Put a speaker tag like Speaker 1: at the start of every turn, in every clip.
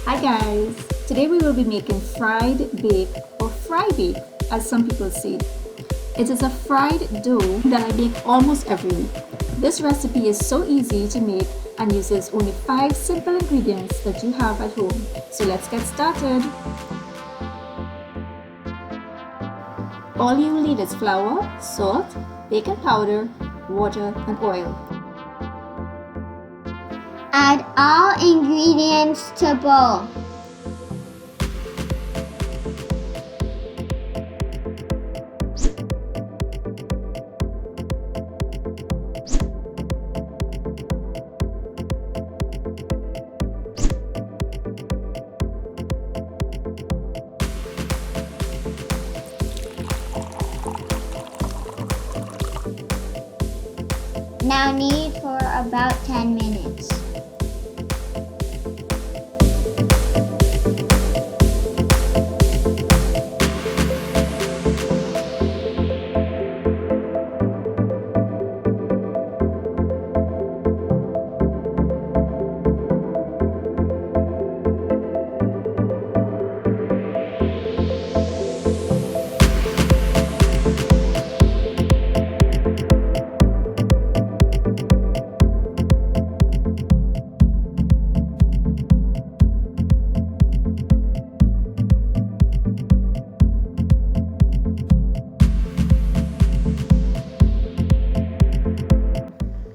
Speaker 1: Hi guys! Today we will be making fried bake or fry bake as some people say. It is a fried dough that I bake almost every week. This recipe is so easy to make and uses only 5 simple ingredients that you have at home. So let's get started. All you will need is flour, salt, baking powder, water and oil.
Speaker 2: Add all ingredients to bowl. Now knead for about 10 minutes.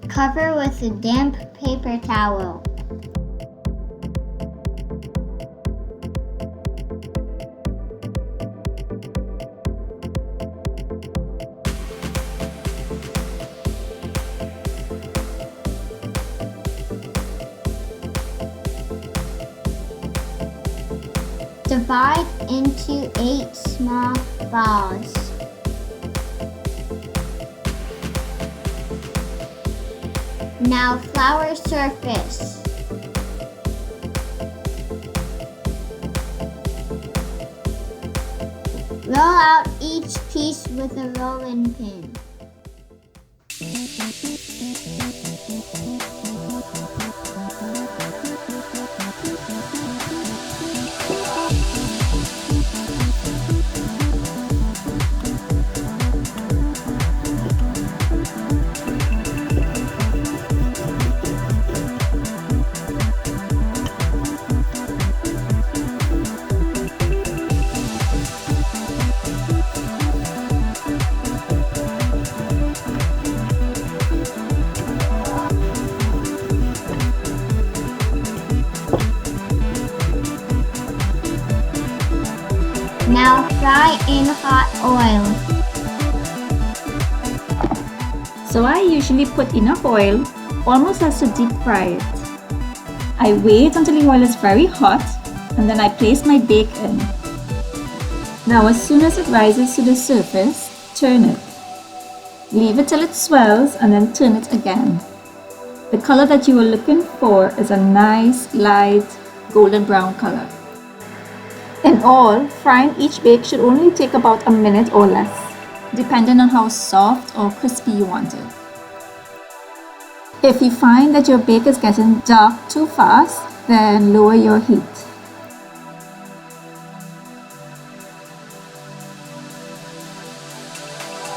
Speaker 2: Cover with a damp paper towel. Divide into 8 small balls. Now flour surface. Roll out each piece with a rolling pin. Now fry in hot oil.
Speaker 1: So I usually put enough oil, almost as to deep fry it. I wait until the oil is very hot and then I place my bake in. Now as soon as it rises to the surface, turn it. Leave it till it swells and then turn it again. The color that you are looking for is a nice light golden brown color. In all, frying each bake should only take about a minute or less, depending on how soft or crispy you want it. If you find that your bake is getting dark too fast, then lower your heat.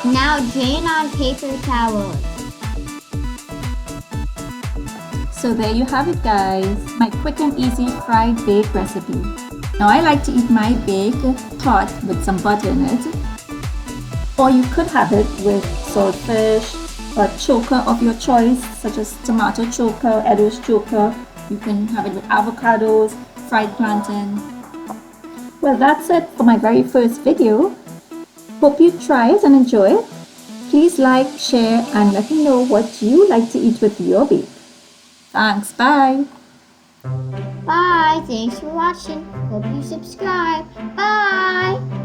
Speaker 2: Now drain on paper towels.
Speaker 1: So there you have it guys, my quick and easy fried bake recipe. Now I like to eat my bake hot with some butter in it, or you could have it with saltfish or choker of your choice, such as tomato choker, Edo's choker. You can have it with avocados, fried plantain. Well, that's it for my very first video. Hope you try it and enjoy it. Please like, share and let me know what you like to eat with your bake. Thanks, bye!
Speaker 2: Bye. Thanks for watching. Hope you subscribe. Bye.